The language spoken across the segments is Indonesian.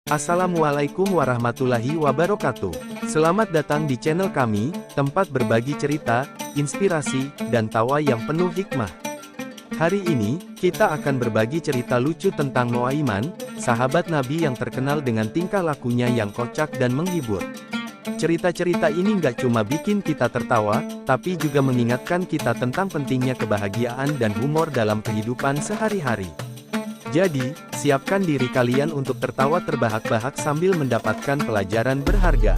Assalamualaikum warahmatullahi wabarakatuh. Selamat datang di channel kami, tempat berbagi cerita, inspirasi, dan tawa yang penuh hikmah. Hari ini, kita akan berbagi cerita lucu tentang Nuaiman, sahabat Nabi yang terkenal dengan tingkah lakunya yang kocak dan menghibur. Cerita-cerita ini nggak cuma bikin kita tertawa, tapi juga mengingatkan kita tentang pentingnya kebahagiaan dan humor dalam kehidupan sehari-hari. Jadi, siapkan diri kalian untuk tertawa terbahak-bahak sambil mendapatkan pelajaran berharga.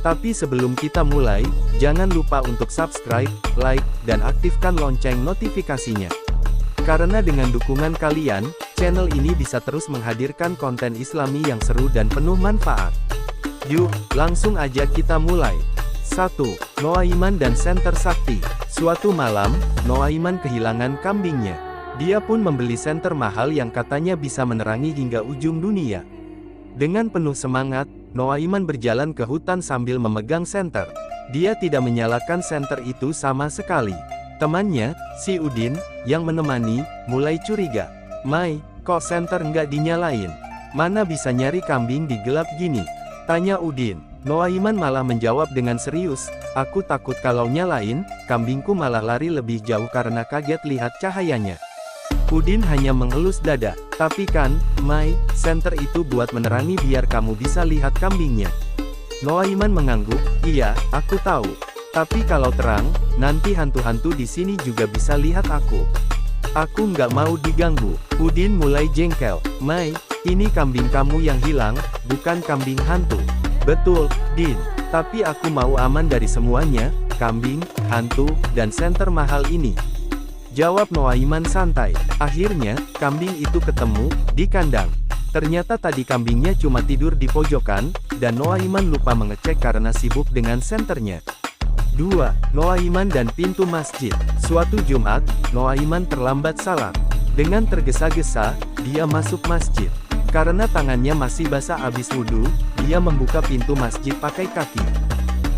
Tapi sebelum kita mulai, jangan lupa untuk subscribe, like, dan aktifkan lonceng notifikasinya. Karena dengan dukungan kalian, channel ini bisa terus menghadirkan konten Islami yang seru dan penuh manfaat. Yuk, langsung aja kita mulai. 1. Nuaiman dan senter sakti. Suatu malam, Nuaiman kehilangan kambingnya. Dia pun membeli senter mahal yang katanya bisa menerangi hingga ujung dunia. Dengan penuh semangat, Nuaiman berjalan ke hutan sambil memegang senter. Dia tidak menyalakan senter itu sama sekali. Temannya, si Udin, yang menemani, mulai curiga. "Mai, kok senter nggak dinyalain? Mana bisa nyari kambing di gelap gini?" tanya Udin. Nuaiman malah menjawab dengan serius, "Aku takut kalau nyalain, kambingku malah lari lebih jauh karena kaget lihat cahayanya." Udin hanya mengelus dada. "Tapi kan, Mai, senter itu buat menerangi biar kamu bisa lihat kambingnya." Nuaiman mengangguk, "Iya, aku tahu. Tapi kalau terang, nanti hantu-hantu di sini juga bisa lihat aku. Aku nggak mau diganggu." Udin mulai jengkel. "Mai, ini kambing kamu yang hilang, bukan kambing hantu." "Betul, Din. Tapi aku mau aman dari semuanya, kambing, hantu, dan senter mahal ini," jawab Nuaiman santai. Akhirnya, kambing itu ketemu di kandang. Ternyata tadi kambingnya cuma tidur di pojokan, dan Nuaiman lupa mengecek karena sibuk dengan senternya. 2. Nuaiman dan pintu masjid. Suatu Jumat, Nuaiman terlambat salat. Dengan tergesa-gesa, dia masuk masjid. Karena tangannya masih basah abis wudhu, dia membuka pintu masjid pakai kaki.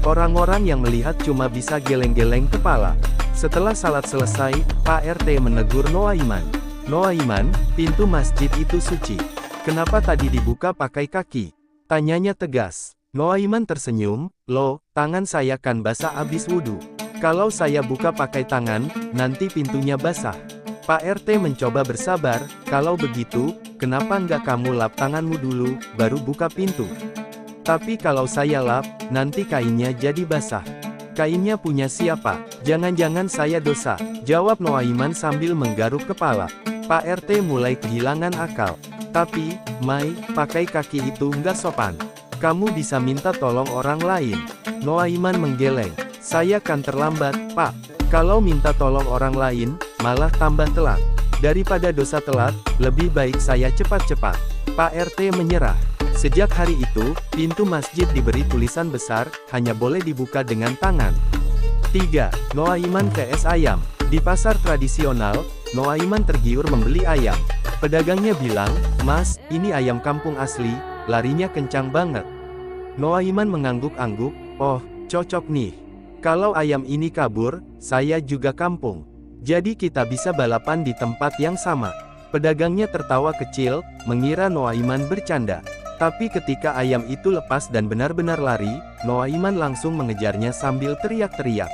Orang-orang yang melihat cuma bisa geleng-geleng kepala. Setelah salat selesai, Pak RT menegur Nuaiman. "Nuaiman, pintu masjid itu suci. Kenapa tadi dibuka pakai kaki?" tanyanya tegas. Nuaiman tersenyum, "Loh, tangan saya kan basah abis wudhu. Kalau saya buka pakai tangan, nanti pintunya basah." Pak RT mencoba bersabar, "Kalau begitu, kenapa nggak kamu lap tanganmu dulu, baru buka pintu?" "Tapi kalau saya lap, nanti kainnya jadi basah." "Kainnya punya siapa? Jangan-jangan saya dosa," jawab Nuaiman sambil menggaruk kepala. Pak RT mulai kehilangan akal. "Tapi, Mai, pakai kaki itu nggak sopan. Kamu bisa minta tolong orang lain." Nuaiman menggeleng. "Saya kan terlambat, Pak. Kalau minta tolong orang lain, malah tambah telat. Daripada dosa telat, lebih baik saya cepat-cepat." Pak RT menyerah. Sejak hari itu, pintu masjid diberi tulisan besar, hanya boleh dibuka dengan tangan. 3. Nuaiman vs ayam. Di pasar tradisional, Nuaiman tergiur membeli ayam. Pedagangnya bilang, "Mas, ini ayam kampung asli, larinya kencang banget." Nuaiman mengangguk-angguk, "Oh, cocok nih. Kalau ayam ini kabur, saya juga kampung. Jadi kita bisa balapan di tempat yang sama." Pedagangnya tertawa kecil, mengira Nuaiman bercanda. Tapi ketika ayam itu lepas dan benar-benar lari, Nuaiman langsung mengejarnya sambil teriak-teriak.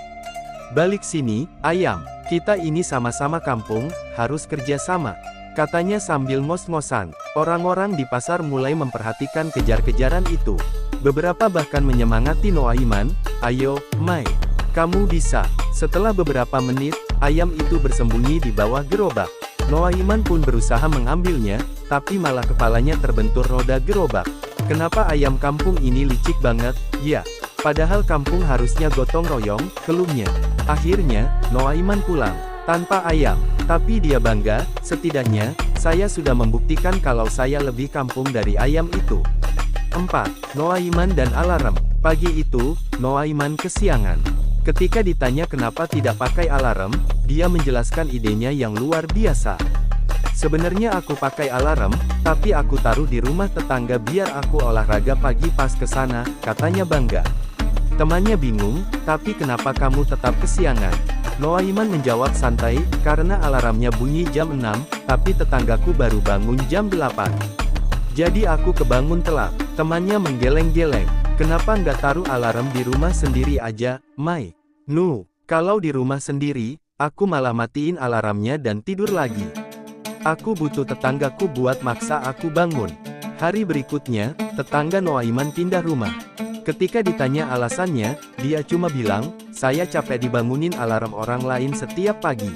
"Balik sini, ayam. Kita ini sama-sama kampung, harus kerja sama," katanya sambil ngos-ngosan. Orang-orang di pasar mulai memperhatikan kejar-kejaran itu. Beberapa bahkan menyemangati Nuaiman, "Ayo, Mai. Kamu bisa." Setelah beberapa menit, ayam itu bersembunyi di bawah gerobak. Nuaiman pun berusaha mengambilnya, tapi malah kepalanya terbentur roda gerobak. "Kenapa ayam kampung ini licik banget, ya? Padahal kampung harusnya gotong royong," keluhnya. Akhirnya, Nuaiman pulang, tanpa ayam. Tapi dia bangga, "Setidaknya, saya sudah membuktikan kalau saya lebih kampung dari ayam itu." 4. Nuaiman dan alarm. Pagi itu, Nuaiman kesiangan. Ketika ditanya kenapa tidak pakai alarm, dia menjelaskan idenya yang luar biasa. "Sebenarnya aku pakai alarm, tapi aku taruh di rumah tetangga biar aku olahraga pagi pas ke sana," katanya bangga. Temannya bingung, "Tapi kenapa kamu tetap kesiangan?" Nuaiman menjawab santai, "Karena alarmnya bunyi jam 6, tapi tetanggaku baru bangun jam 8. Jadi aku kebangun telat. Temannya menggeleng-geleng. Kenapa nggak taruh alarm di rumah sendiri aja, Mai? Nu, kalau di rumah sendiri, aku malah matiin alarmnya dan tidur lagi. Aku butuh tetanggaku buat maksa aku bangun. Hari berikutnya, tetangga Noaiman pindah rumah. Ketika ditanya alasannya, dia cuma bilang, saya capek dibangunin alarm orang lain setiap pagi.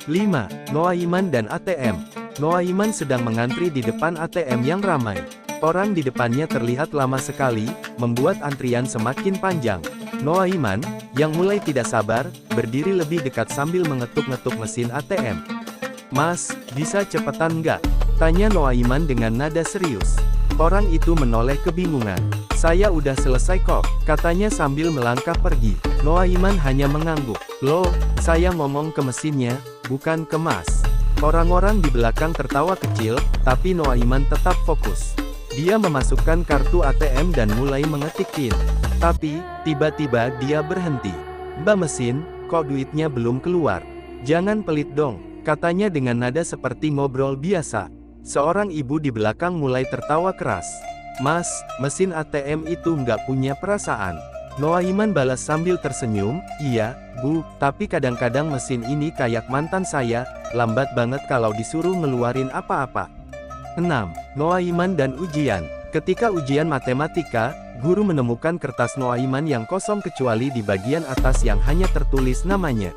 5. Noaiman dan ATM. Noaiman sedang mengantri di depan ATM yang ramai. Orang di depannya terlihat lama sekali, membuat antrian semakin panjang. Noaiman, yang mulai tidak sabar, berdiri lebih dekat sambil mengetuk-ngetuk mesin ATM. Mas, bisa cepetan nggak? Tanya Noaiman dengan nada serius. Orang itu menoleh kebingungan. Saya udah selesai kok, katanya sambil melangkah pergi. Noaiman hanya mengangguk. Loh, saya ngomong ke mesinnya, bukan ke Mas. Orang-orang di belakang tertawa kecil, tapi Noaiman tetap fokus. Dia memasukkan kartu ATM dan mulai mengetik PIN. Tapi, tiba-tiba dia berhenti. Mbak mesin, kok duitnya belum keluar? Jangan pelit dong, katanya dengan nada seperti ngobrol biasa. Seorang ibu di belakang mulai tertawa keras. Mas, mesin ATM itu nggak punya perasaan. Noaiman balas sambil tersenyum, iya, Bu, tapi kadang-kadang mesin ini kayak mantan saya, lambat banget kalau disuruh ngeluarin apa-apa. 6. Noaiman dan ujian. Ketika ujian matematika, guru menemukan kertas Noaiman yang kosong kecuali di bagian atas yang hanya tertulis namanya.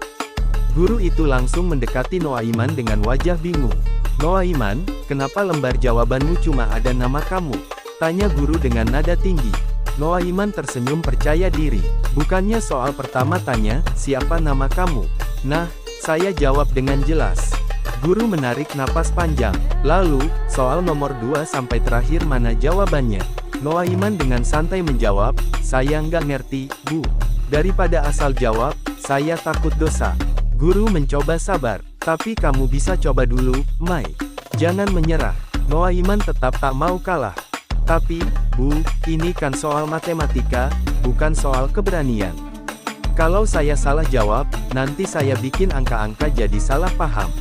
Guru itu langsung mendekati Noaiman dengan wajah bingung. Noaiman, kenapa lembar jawabanmu cuma ada nama kamu? Tanya guru dengan nada tinggi. Noaiman tersenyum percaya diri. Bukannya soal pertama tanya, siapa nama kamu? Nah, saya jawab dengan jelas. Guru menarik napas panjang. Lalu, soal nomor 2 sampai terakhir mana jawabannya? Noaiman dengan santai menjawab, saya nggak ngerti, Bu. Daripada asal jawab, saya takut dosa. Guru mencoba sabar. Tapi kamu bisa coba dulu, Mai. Jangan menyerah. Noaiman tetap tak mau kalah. Tapi, Bu, ini kan soal matematika, bukan soal keberanian. Kalau saya salah jawab, nanti saya bikin angka-angka jadi salah paham.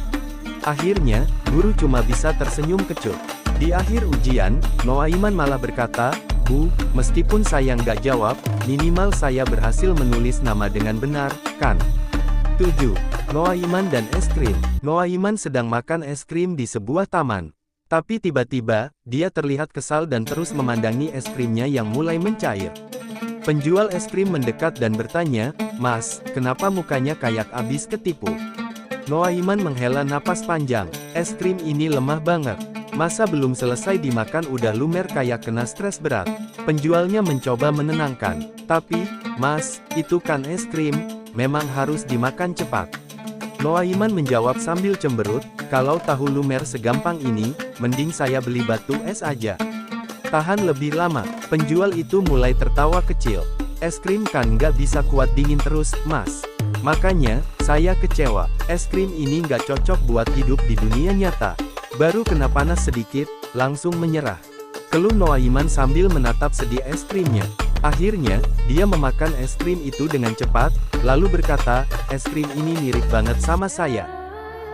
Akhirnya, guru cuma bisa tersenyum kecut. Di akhir ujian, Noaiman malah berkata, Bu, meskipun saya nggak jawab, minimal saya berhasil menulis nama dengan benar, kan? 7. Noaiman dan es krim. Noaiman sedang makan es krim di sebuah taman. Tapi tiba-tiba, dia terlihat kesal dan terus memandangi es krimnya yang mulai mencair. Penjual es krim mendekat dan bertanya, Mas, kenapa mukanya kayak abis ketipu? Noaiman menghela napas panjang. Es krim ini lemah banget. Masa belum selesai dimakan udah lumer kayak kena stres berat. Penjualnya mencoba menenangkan. Tapi, Mas, itu kan es krim, memang harus dimakan cepat. Noaiman menjawab sambil cemberut, kalau tahu lumer segampang ini, mending saya beli batu es aja. Tahan lebih lama. Penjual itu mulai tertawa kecil. Es krim kan nggak bisa kuat dingin terus, Mas. Makanya, saya kecewa. Es krim ini nggak cocok buat hidup di dunia nyata. Baru kena panas sedikit, langsung menyerah. Keluh Noaiman sambil menatap sedih es krimnya. Akhirnya, dia memakan es krim itu dengan cepat, lalu berkata, es krim ini mirip banget sama saya.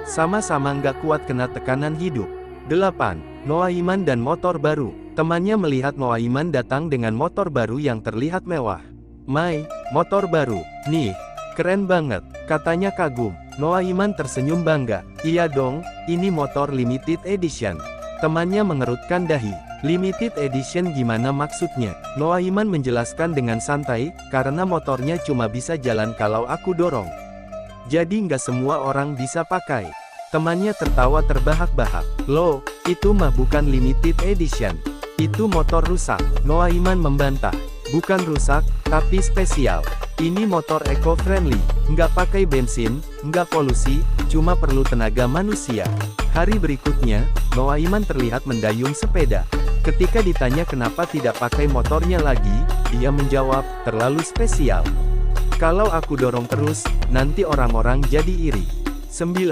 Sama-sama nggak kuat kena tekanan hidup. 8. Noaiman dan motor baru. Temannya melihat Noaiman datang dengan motor baru yang terlihat mewah. Mai, motor baru, nih. Keren banget, katanya kagum. Noaiman tersenyum bangga. Iya dong, ini motor limited edition. Temannya mengerutkan dahi. Limited edition gimana maksudnya? Noaiman menjelaskan dengan santai, karena motornya cuma bisa jalan kalau aku dorong. Jadi nggak semua orang bisa pakai. Temannya tertawa terbahak-bahak. Loh, itu mah bukan limited edition. Itu motor rusak. Noaiman membantah. Bukan rusak, tapi spesial. Ini motor eco-friendly, nggak pakai bensin, nggak polusi, cuma perlu tenaga manusia. Hari berikutnya, Noaiman terlihat mendayung sepeda. Ketika ditanya kenapa tidak pakai motornya lagi, dia menjawab, terlalu spesial. Kalau aku dorong terus, nanti orang-orang jadi iri. 9.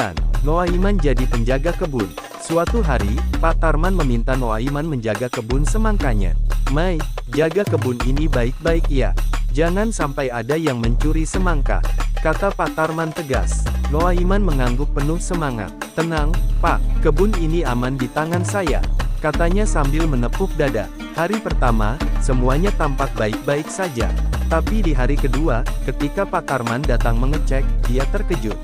Noaiman jadi penjaga kebun. Suatu hari, Pak Tarman meminta Noaiman menjaga kebun semangkanya. Mai, jaga kebun ini baik-baik ya. Jangan sampai ada yang mencuri semangka, kata Pak Tarman tegas. Noaiman mengangguk penuh semangat. Tenang, Pak, kebun ini aman di tangan saya. katanya sambil menepuk dada. Hari pertama, semuanya tampak baik-baik saja. Tapi di hari kedua, ketika Pak Tarman datang mengecek, dia terkejut.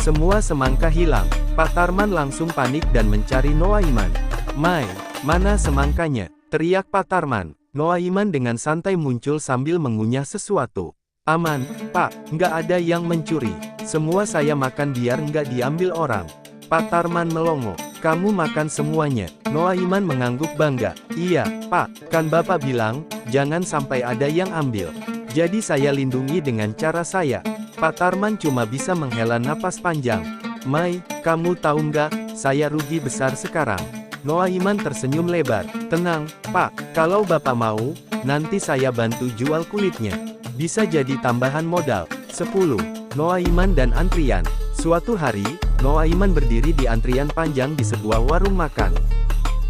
Semua semangka hilang. Pak Tarman langsung panik dan mencari Noaiman. "Mai, mana semangkanya?" teriak Pak Tarman. Noaiman dengan santai muncul sambil mengunyah sesuatu. "Aman, Pak, nggak ada yang mencuri. Semua saya makan biar nggak diambil orang." Pak Tarman melongo. "Kamu makan semuanya?" Noaiman mengangguk bangga. "Iya, Pak, kan Bapak bilang, jangan sampai ada yang ambil. Jadi saya lindungi dengan cara saya." Pak Tarman cuma bisa menghela napas panjang. "Mai, kamu tahu nggak, saya rugi besar sekarang." Noaiman tersenyum lebar. "Tenang, Pak, kalau Bapak mau, nanti saya bantu jual kulitnya. Bisa jadi tambahan modal." 10. Noaiman dan antrian. Suatu hari, Noaiman berdiri di antrian panjang di sebuah warung makan.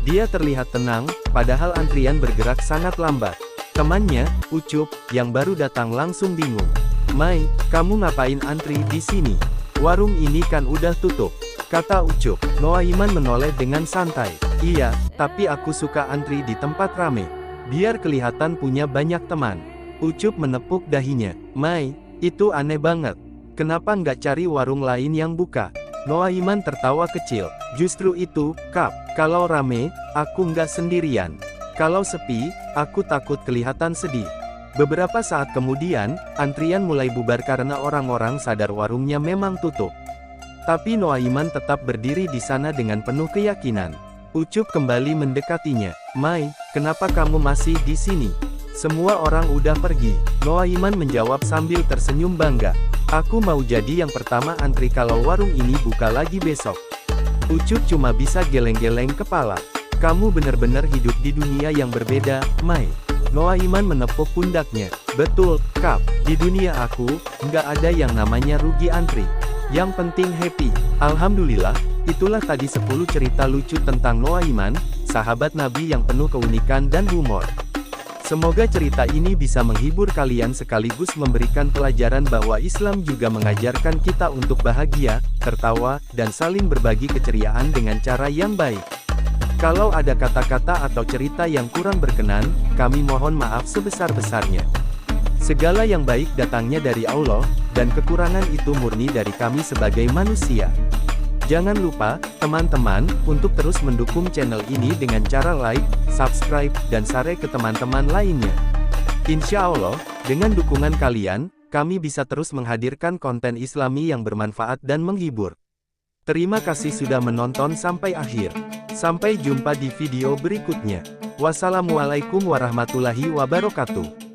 Dia terlihat tenang, padahal antrian bergerak sangat lambat. Temannya, Ucup, yang baru datang langsung bingung. "Mai, kamu ngapain antri di sini? Warung ini kan udah tutup," kata Ucup. Noaiman menoleh dengan santai. "Iya, tapi aku suka antri di tempat rame. Biar kelihatan punya banyak teman." Ucup menepuk dahinya. "Mai, itu aneh banget. Kenapa nggak cari warung lain yang buka?" Noaiman tertawa kecil. "Justru itu, Kap. Kalau rame, aku nggak sendirian. Kalau sepi, aku takut kelihatan sedih." Beberapa saat kemudian, antrian mulai bubar karena orang-orang sadar warungnya memang tutup. Tapi Noaiman tetap berdiri di sana dengan penuh keyakinan. Ucup kembali mendekatinya. "Mai, kenapa kamu masih di sini? Semua orang udah pergi." Noaiman menjawab sambil tersenyum bangga. "Aku mau jadi yang pertama antri kalau warung ini buka lagi besok." Ucup cuma bisa geleng-geleng kepala. "Kamu benar-benar hidup di dunia yang berbeda, Mai." Noaiman menepuk pundaknya. "Betul, Kap. Di dunia aku, nggak ada yang namanya rugi antri. Yang penting happy." Alhamdulillah, itulah tadi 10 cerita lucu tentang Noaiman, sahabat Nabi yang penuh keunikan dan humor. Semoga cerita ini bisa menghibur kalian sekaligus memberikan pelajaran bahwa Islam juga mengajarkan kita untuk bahagia, tertawa, dan saling berbagi keceriaan dengan cara yang baik. Kalau ada kata-kata atau cerita yang kurang berkenan, kami mohon maaf sebesar-besarnya. Segala yang baik datangnya dari Allah, dan kekurangan itu murni dari kami sebagai manusia. Jangan lupa, teman-teman, untuk terus mendukung channel ini dengan cara like, subscribe, dan share ke teman-teman lainnya. Insya Allah, dengan dukungan kalian, kami bisa terus menghadirkan konten Islami yang bermanfaat dan menghibur. Terima kasih sudah menonton sampai akhir. Sampai jumpa di video berikutnya. Wassalamualaikum warahmatullahi wabarakatuh.